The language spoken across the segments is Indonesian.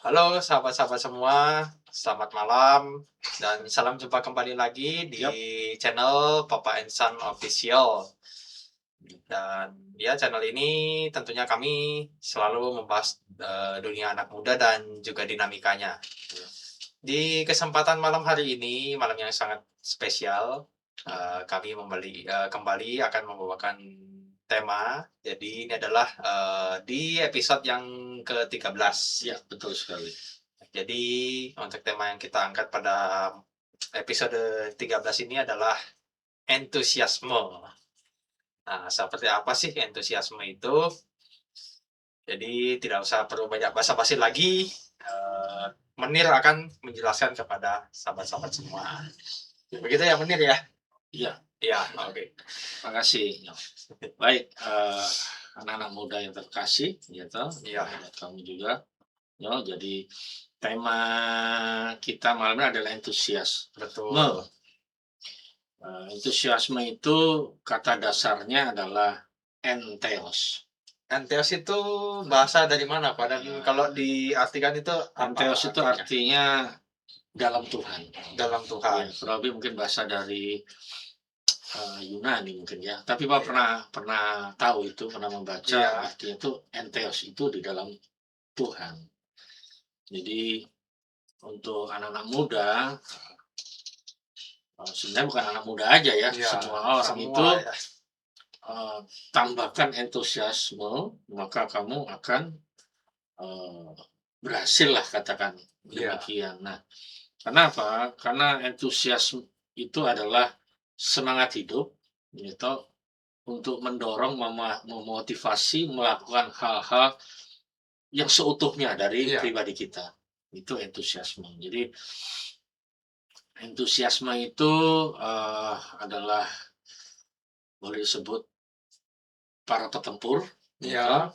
Halo sahabat-sahabat semua, selamat malam dan salam jumpa kembali lagi di Yap, channel Papa and Son Official. Dan ya channel ini tentunya kami selalu membahas dunia anak muda dan juga dinamikanya. Di kesempatan malam hari ini, malam yang sangat spesial, kami kembali akan membawakan tema. Jadi ini adalah di episode yang ke-13. ya betul sekali. Jadi untuk tema yang kita angkat pada episode 13 ini adalah entusiasme. Nah, seperti apa sih entusiasme itu? Jadi tidak usah perlu banyak basa-basi lagi. Eh, Menir akan menjelaskan kepada sahabat-sahabat semua. Begitu ya Menir ya? Iya, Iya, oke. makasih. Ya. Baik, anak-anak muda yang terkasih, gitu, Iya, buat kamu juga. Ya, jadi tema kita malam ini adalah entusiasme. betul. Entusiasme itu kata dasarnya adalah entheos. Entheos itu bahasa dari mana Pak? Dan Ya, kalau diartikan itu apa entheos itu artinya? artinya dalam Tuhan. Dalam Ya, Tuhan. kurang lebih mungkin bahasa dari Yunani mungkin ya. Tapi Pak Iya. pernah tahu itu, pernah membaca Iya, artinya itu entheos itu di dalam Tuhan. Jadi untuk anak-anak muda, sebenarnya bukan anak muda aja ya, iya, semua orang semua itu ya. tambahkan entusiasme, maka kamu akan eee, berhasil lah katakan Iya, demikian. Nah, kenapa? Karena entusiasme itu adalah semangat hidup, gitu, untuk mendorong, memotivasi melakukan hal-hal yang seutuhnya dari iya, pribadi kita. Itu entusiasme. Jadi entusiasme itu, adalah boleh disebut para petempur, gitu. iya,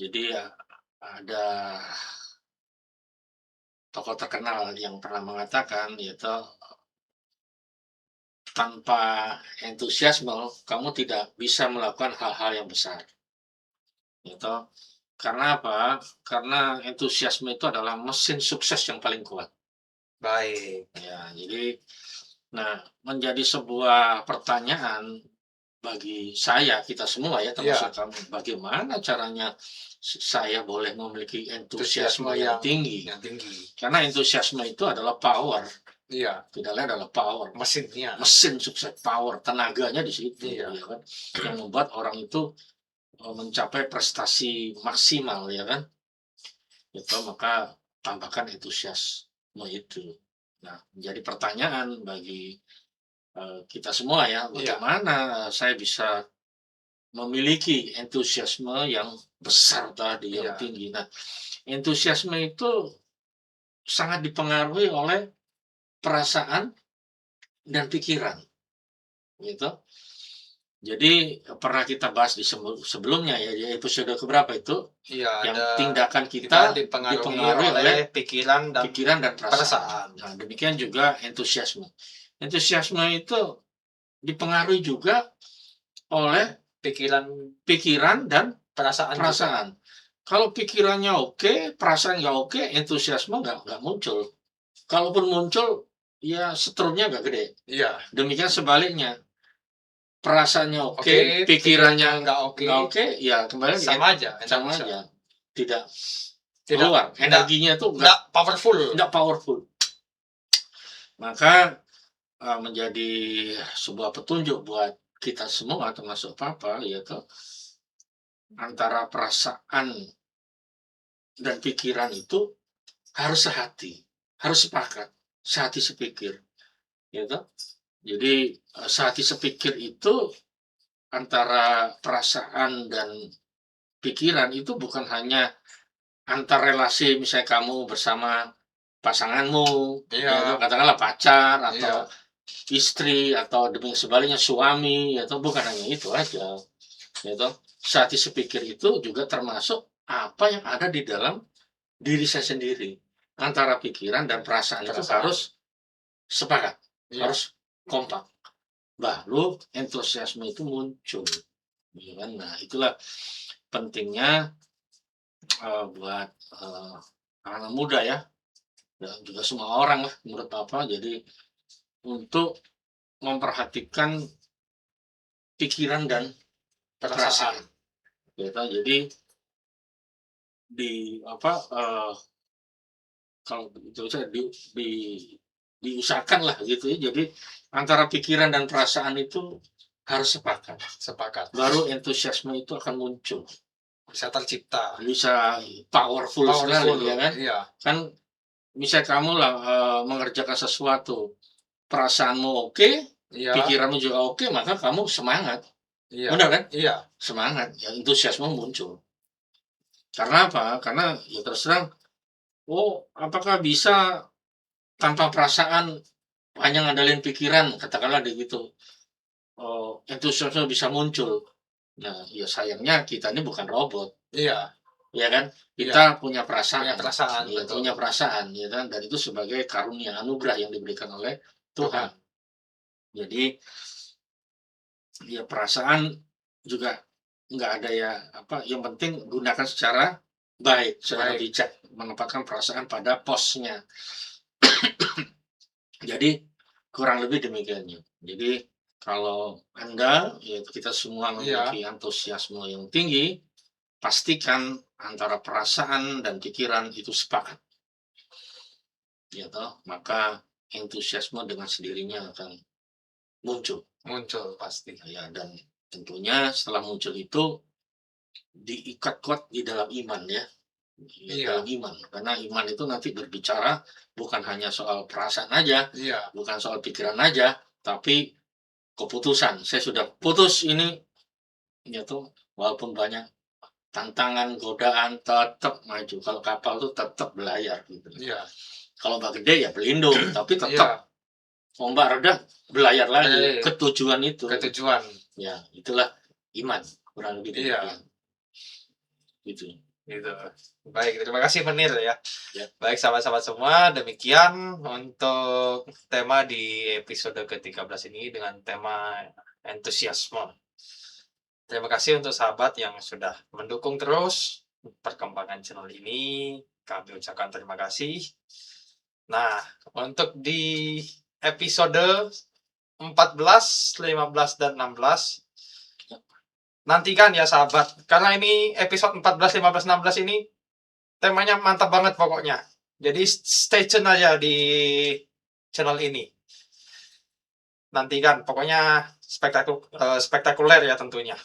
Jadi ya ada tokoh terkenal yang pernah mengatakan, yaitu, "Tanpa entusiasme, kamu tidak bisa melakukan hal-hal yang besar." Gitu. Karena apa? Karena entusiasme itu adalah mesin sukses yang paling kuat. baik. Ya, jadi nah, menjadi sebuah pertanyaan bagi saya, kita semua ya, termasuk Iya, kamu, bagaimana caranya saya boleh memiliki antusiasme entusiasme yang tinggi? yang tinggi. Karena entusiasme itu adalah power, Iya, tidak lain adalah power, mesinnya. mesin sukses, power, tenaganya di situ, Iya, ya kan, yang membuat orang itu mencapai prestasi maksimal, ya kan? Itu maka tambahkan entusiasme itu. Nah, menjadi pertanyaan bagi kita semua ya, iya, bagaimana saya bisa memiliki entusiasme yang besar tadi, yang iya, tinggi. Nah, entusiasme itu sangat dipengaruhi oleh perasaan dan pikiran, gitu. Jadi pernah kita bahas di sebelumnya ya, di episode keberapa itu, iya, yang ada tindakan kita kita dipengaruhi dipengaruhi oleh oleh pikiran dan pikiran dan perasaan. perasaan. Nah, demikian juga entusiasme. Entusiasme itu dipengaruhi juga oleh Pikiran, pikiran dan perasaan juga. perasaan. Kalau pikirannya oke, perasaan nggak oke, entusiasme nggak muncul. Kalaupun muncul, ya setrum-nya nggak gede. Iya, Demikian sebaliknya, perasaannya oke, oke, pikirannya pikirannya nggak oke, nggak oke, ya kembali lagi sama aja, tidak sama bisa. aja, tidak Tidak, keluar, tidak, energinya tuh tidak powerful. nggak powerful. Maka menjadi sebuah petunjuk buat kita semua termasuk papa, yaitu antara perasaan dan pikiran itu harus sehati, harus sepakat, sehati sepikir, gitu. Jadi sehati sepikir itu antara perasaan dan pikiran itu bukan hanya antar relasi, misalnya kamu bersama pasanganmu, yaitu Iya, katakanlah pacar atau iya, istri atau demi sebaliknya suami, atau bukan hanya itu aja, gitu. Sehati sepikir itu juga termasuk apa yang ada di dalam diri saya sendiri. Antara pikiran dan perasaan itu perasaan. harus sepakat, Iya, harus kompak. Baru entusiasme itu muncul. Ya kan? Nah, itulah pentingnya buat anak muda ya, dan juga semua orang lah menurut Papa. Jadi untuk memperhatikan pikiran dan perasaan. Perasaan. Gitu. Jadi di apa kalau begitu saya di diusahakan lah gitu ya. Jadi antara pikiran dan perasaan itu harus sepakat. Sepakat. Baru entusiasme itu akan muncul. Bisa tercipta. Bisa powerful sekali ya kan. Iya. Kan misalnya kamu lah mengerjakan sesuatu, perasaanmu oke, Iya. pikiranmu juga oke, maka kamu semangat. Iya. Benar kan? Iya. Semangat, ya entusiasme muncul. Karena apa? Karena ya terus terang, oh apakah bisa tanpa perasaan hanya ngandalin pikiran, katakanlah gitu. Oh, entusiasme bisa muncul. Nah, ya sayangnya kita ini bukan robot, Iya. ya kan? Kita punya perasaan, Punya perasaan, ya, betul. punya perasaan, ya kan? Dan itu sebagai karunia anugerah yang diberikan oleh Tuhan. Jadi ya perasaan juga nggak ada ya apa, yang penting gunakan secara baik, secara Baik. bijak, menempatkan perasaan pada posnya. Jadi kurang lebih demikiannya. Jadi kalau Anda, ya kita semua memiliki antusiasme yang tinggi, pastikan antara perasaan dan pikiran itu sepakat. Ya toh, maka entusiasme dengan sendirinya akan muncul. Muncul pasti. Ya, dan tentunya setelah muncul itu diikat kuat di dalam iman ya. Di dalam iman. Karena iman itu nanti berbicara bukan hanya soal perasaan aja, Iya. bukan soal pikiran aja, tapi keputusan. Saya sudah putus ini, ya tuh, walaupun banyak tantangan, godaan, tetap maju. Kalau kapal tuh tetap belayar gitu. Iya. Kalau ombak gede ya berlindung, tapi Iya. tetap ombak reda belayar lagi Iya. ke tujuan itu. Ketujuan. Ya, itulah iman, kurang lebih Iya. demikian. Gitu. Gitu. Baik, terima kasih Menir ya. Ya. Baik sahabat-sahabat semua, demikian untuk tema di episode ke-13 ini dengan tema entusiasme. Terima kasih untuk sahabat yang sudah mendukung terus perkembangan channel ini. Kami ucapkan terima kasih. Nah, untuk di episode 14, 15, dan 16 nantikan ya sahabat, karena ini episode 14, 15, 16 ini temanya mantap banget pokoknya. Jadi stay tune aja di channel ini. Nantikan, pokoknya spektakuler ya tentunya.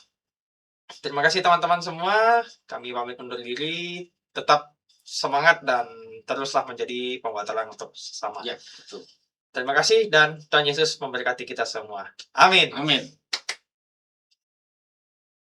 Terima kasih teman-teman semua. Kami pamit undur diri. Tetap semangat dan teruslah menjadi pembatalan untuk sesama. Ya, betul. Terima kasih dan Tuhan Yesus memberkati kita semua. Amin. Amin.